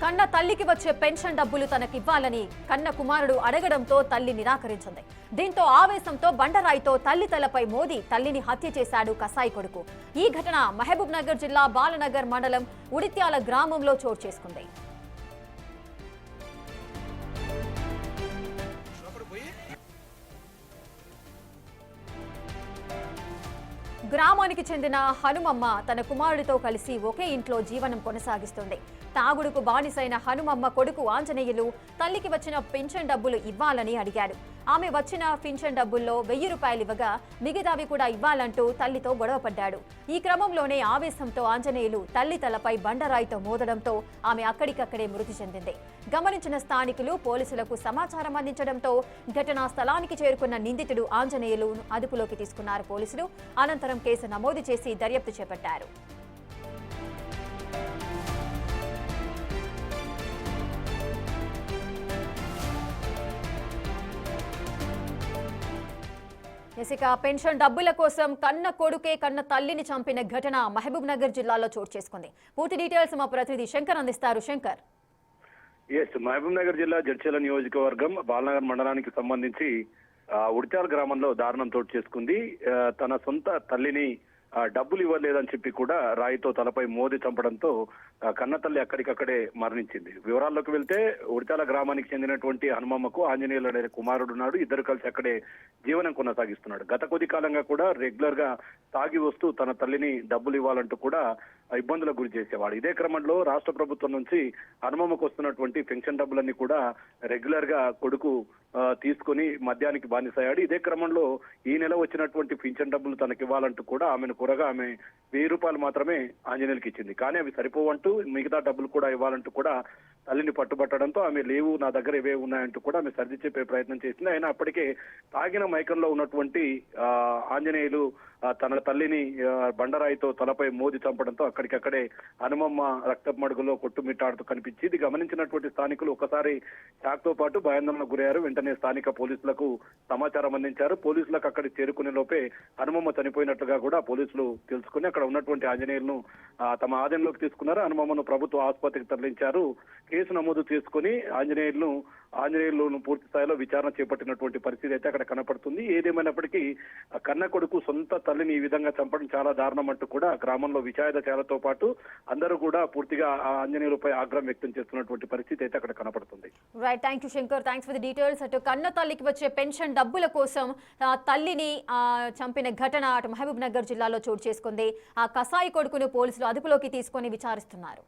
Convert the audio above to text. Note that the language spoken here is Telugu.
కన్న తల్లికి వచ్చే పెన్షన్ డబ్బులు తనకివ్వాలని కన్న కుమారుడు అడగడంతో తల్లి నిరాకరించింది. దీంతో ఆవేశంతో బండరాయితో తల్లి తలపై మోది తల్లిని హత్య చేశాడు కసాయి కొడుకు. ఈ ఘటన మహబూబ్ నగర్ జిల్లా బాలనగర్ మండలం ఉడిత్యాల గ్రామంలో చోటు చేసుకుంది. గ్రామానికి చెందిన హనుమమ్మ తన కుమారుడితో కలిసి ఒకే ఇంట్లో జీవనం కొనసాగిస్తుంది. తాగుడుకు బానిసైన హనుమమ్మ కొడుకు ఆంజనేయులు తల్లికి వచ్చిన పింఛన్ డబ్బులు ఇవ్వాలని అడిగాడు. ఆమె వచ్చిన పింఛన్ డబ్బుల్లో 1000 రూపాయలు ఇవ్వగా మిగతావి కూడా ఇవ్వాలంటూ తల్లితో గొడవపడ్డాడు. ఈ క్రమంలోనే ఆవేశంతో ఆంజనేయులు తల్లి తలపై బండరాయితో మోదడంతో ఆమె అక్కడికక్కడే మృతి చెందింది. గమనించిన స్థానికులు పోలీసులకు సమాచారం అందించడంతో ఘటనా స్థలానికి చేరుకున్న నిందితుడు ఆంజనేయులు అదుపులోకి తీసుకున్నారు పోలీసులు. అనంతరం కేసు నమోదు చేసి దర్యాప్తు చేపట్టారు. ఇక పెన్షన్ డబ్బుల కోసం కన్న కొడుకే కన్న తల్లిని చంపిన ఘటన మహబూబ్ నగర్ జిల్లాలో చోటు చేసుకుంది. పూర్తి డీటెయిల్స్ మా ప్రతినిధి శంకర్ అందిస్తారు. శంకర్. మహబూబ్ నగర్ జిల్లా జడ్చర్ల నియోజకవర్గం బాలనగర్ మండలానికి సంబంధించి ఉడిత్యాల గ్రామంలో దారుణం చోటు చేసుకుంది. తన సొంత తల్లిని డబ్బులు ఇవ్వలేదని చెప్పి కూడా రాయితో తలపై మోది చంపడంతో కన్న తల్లి అక్కడికక్కడే మరణించింది. వివరాల్లోకి వెళ్తే ఉడిత్యాల గ్రామానికి చెందినటువంటి హనుమమ్మకు ఆంజనేయులు అనే కుమారుడు ఉన్నాడు. ఇద్దరు కలిసి అక్కడే జీవనం కొనసాగిస్తున్నాడు. గత కొద్ది కాలంగా కూడా రెగ్యులర్ గా తాగి వస్తూ తన తల్లిని డబ్బులు ఇవ్వాలంటూ కూడా ఇబ్బందులకు గురి చేసేవాడు. ఇదే క్రమంలో రాష్ట్ర ప్రభుత్వం నుంచి హనుమమ్మకు వస్తున్నటువంటి పెన్షన్ డబ్బులన్నీ కూడా రెగ్యులర్ గా కొడుకు తీసుకుని మద్యానికి బానిసయ్యాడు. ఇదే క్రమంలో ఈ నెల వచ్చినటువంటి పింఛన్ డబ్బులు తనకి ఇవ్వాలంటూ కూడా ఆమెను కూరగా ఆమె 1000 రూపాయలు మాత్రమే ఆంజనేయులకి ఇచ్చింది. కానీ అవి సరిపోవంటూ మిగతా డబ్బులు కూడా ఇవ్వాలంటూ కూడా తల్లిని పట్టుబట్టడంతో ఆమె లేవు, నా దగ్గర ఇవే ఉన్నాయంటూ కూడా ఆమె సర్ది చెప్పే ప్రయత్నం చేసింది. అయినా అప్పటికే తాగిన మైకంలో ఉన్నటువంటి ఆంజనేయులు తన తల్లిని బండరాయితో తలపై మోది చంపడంతో అక్కడికక్కడే హనుమమ్మ రక్తపు మడుగులో కొట్టుమిట్టాడుతూ కనిపించి ఇది గమనించినటువంటి స్థానికులు ఒకసారి షాక్ తో పాటు భయాందోళనకు గురయ్యారు. వెంటనే స్థానిక పోలీసులకు సమాచారం అందించారు. పోలీసులకు అక్కడికి చేరుకునే లోపే హనుమమ్మ చనిపోయినట్లుగా కూడా పోలీసులు తెలుసుకుని అక్కడ ఉన్నటువంటి ఆంజనేయులను తమ ఆధీనంలోకి తీసుకున్నారు. హనుమమ్మను ప్రభుత్వ ఆసుపత్రికి తరలించారు. కేసు నమోదు చేసుకుని ఆంజనేయులను పూర్తి స్థాయిలో విచారణ చేపట్టినటువంటి పరిస్థితి అయితే అక్కడ కనపడుతుంది. ఏదేమైనప్పటికీ కన్న కొడుకు సొంత తల్లిని ఈ విధంగా చంపడం చాలా దారుణం అంటూ కూడా గ్రామంలో విషాద చేలతో పాటు అందరూ కూడా పూర్తిగా ఆంజనేయులపై ఆగ్రహం వ్యక్తం చేస్తున్నటువంటి పరిస్థితి అయితే అక్కడ కనపడుతుంది. Right, thank you Shankar, thanks for the details. అటు కన్న తల్లికి వచ్చే పెన్షన్ డబ్బుల కోసం తల్లిని చంపిన ఘటన అటు మహబూబ్ నగర్ జిల్లాలో చోటు చేసుకుంది. ఆ కసాయి కొడుకును పోలీసులు అదుపులోకి తీసుకొని విచారిస్తున్నారు.